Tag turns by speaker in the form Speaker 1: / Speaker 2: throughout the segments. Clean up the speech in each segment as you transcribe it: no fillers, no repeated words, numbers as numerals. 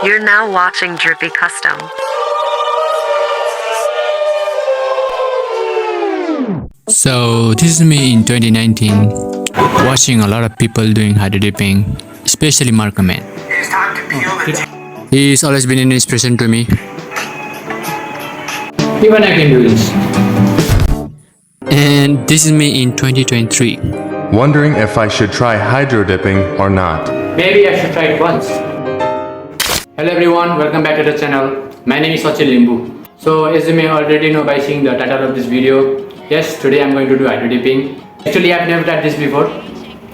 Speaker 1: You're now watching Drippy Custom.
Speaker 2: So this is me in 2019, watching a lot of people doing hydrodipping, especially Marco Man.
Speaker 3: It's time to peel the
Speaker 2: He's always been an inspiration to me. Even I can do this. And this is me in 2023.
Speaker 4: Wondering if I should try hydro dipping or not.
Speaker 2: Maybe I should try it once. Hello everyone, welcome back to the channel. My name is Sachin Limbu. So as you may already know by seeing the title of this video, yes, today I'm going to do hydro dipping. Actually, I've never tried this before.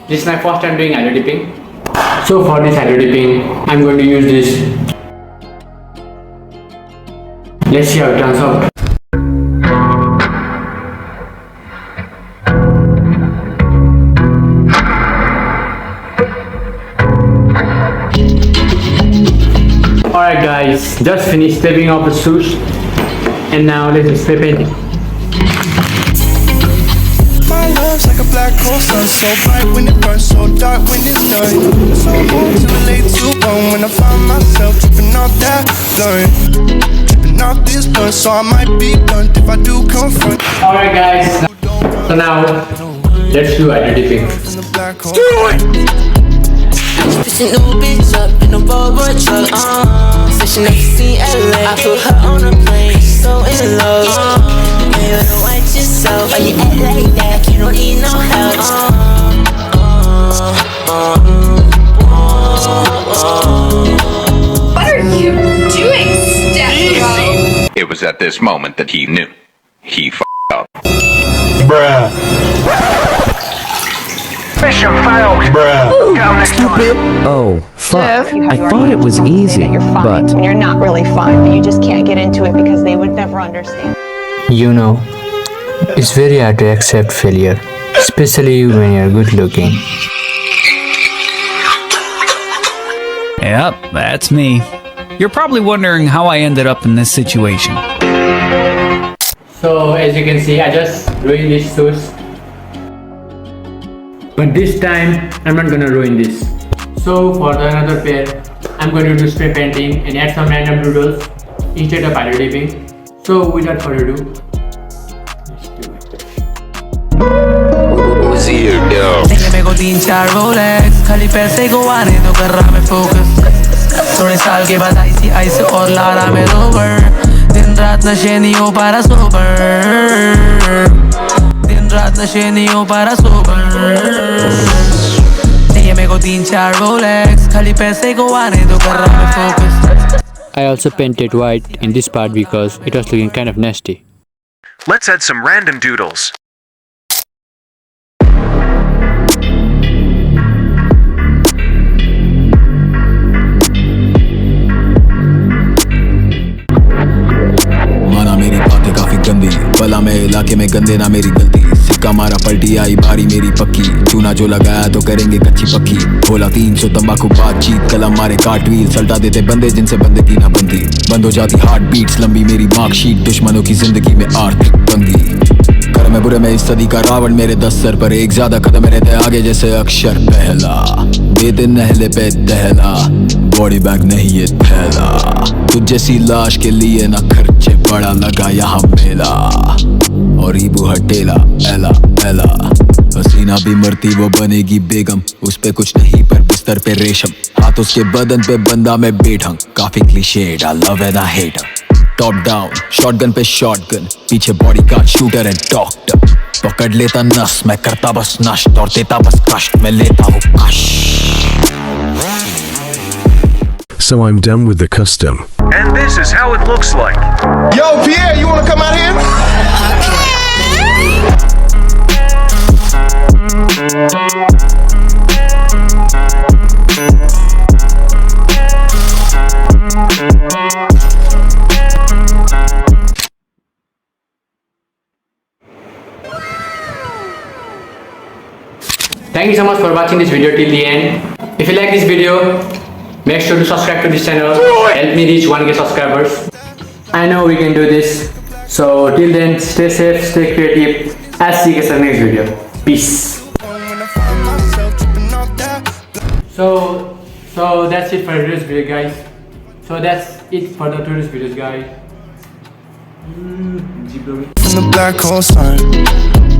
Speaker 2: This is my first time doing hydro dipping. So for this hydro dipping, I'm going to use this. Let's see how it turns out. Alright guys, just finished taking off the shoes and now let's spray painting.
Speaker 5: My love's like a black hole sun, so bright when it burns, so dark when it's done. So hard to relate to one when I find myself tripping off that blunt, tripping off this blunt, so I might be blunt if I do confront.
Speaker 2: Alright guys, so now let's do hydro dipping.
Speaker 5: Do it!
Speaker 6: Pushing new bitch up in a Volvo truck, said she never seen LA. I put her on a plane, she's so in love. You know watch yourself, why you act like that? You don't need no help.
Speaker 7: What are you doing, Steph?
Speaker 8: It was at this moment that he knew. He f***ed up.
Speaker 3: mission failed.
Speaker 9: Stupid. Oh, fuck. I thought it was easy,
Speaker 10: you're fine
Speaker 9: but...
Speaker 10: when you're not really fine, but you just can't get into it because they would never understand.
Speaker 2: You know, it's very hard to accept failure, especially when you're good looking.
Speaker 11: Yep, that's me. You're probably wondering how I ended up in this situation.
Speaker 2: So as you can see, I just ruined these shoes. But this time, I'm not gonna ruin this. So for the another pair, I'm going to do spray painting and add some random doodles instead of hydro dipping. So without further ado, let's do it.
Speaker 8: Who's here, yo?
Speaker 6: मेरे को 3-4 Rolex, खाली पैसे को आने दो कर रहा मैं focus. थोड़े साल के बाद आइस और ला रहा मैं रोवर. दिन रात नशे नहीं हो पा रहा sober. दिन रात नशे नहीं हो पा रहा sober. ये मेरे को 3-4 Rolex, खाली पैसे को आने दो कर रहा मैं focus.
Speaker 2: I also painted white in this part because it was looking kind of nasty.
Speaker 3: Let's add some random doodles.
Speaker 12: माना मेरी बातें काफी गंदी, भला मैं इलाके में गंदे ना मेरी गलती. सिक्का मारा पलटी आई बारी मेरी पक्की, चूना जो लगाया तो करेंगे कच्ची पक्की. बोला 300 तंबाकू बातचीत, कलम मारे कार्टवील, सल्टा देते बंदे जिनसे बंदगी ना बनती. बंद हो जाती हार्ट बीट्स, लंबी मेरी मार्कशीट, दुश्मनों की जिंदगी में आर्थिक तंगी. कर मैं बुरे में इस सदी का रावण, मेरे 10 सर पर एक ज्यादा कदम रहते आगे जैसे अक्षर पहला. देते नहले पे दहला, बॉडी बैग नहीं ये थैला. तुझ जैसी लाश के लिए ना खर्चे बड़ा लगा यहाँ मेला. और ईबू हटेला एला एला, हसीना भी मरती वो बनेगी बेगम. उस पे कुछ नहीं पर बिस्तर पे रेशम, हाथ उसके बदन पे बंदा में बेढंग. काफी clichéd, I love and I hate. Top down shotgun पे शॉटगन, पीछे body guard shooter and doctor. पकड़ लेता नस, मैं करता बस नष्ट और देता बस कष्ट, मैं लेता हूँ कष्ट.
Speaker 13: So I'm done with the custom.
Speaker 3: And this is how it looks like.
Speaker 5: Yo, Pierre, you wanna come out here?
Speaker 2: Thank you so much for watching this video till the end. If you like this video, make sure to subscribe to this channel. Help me reach 1K subscribers. I know we can do this. So till then, stay safe, stay creative. I'll see you guys in the next video. Peace. So that's it for today's video, guys. So that's it for the today's videos, guys.
Speaker 5: In the black hole sun.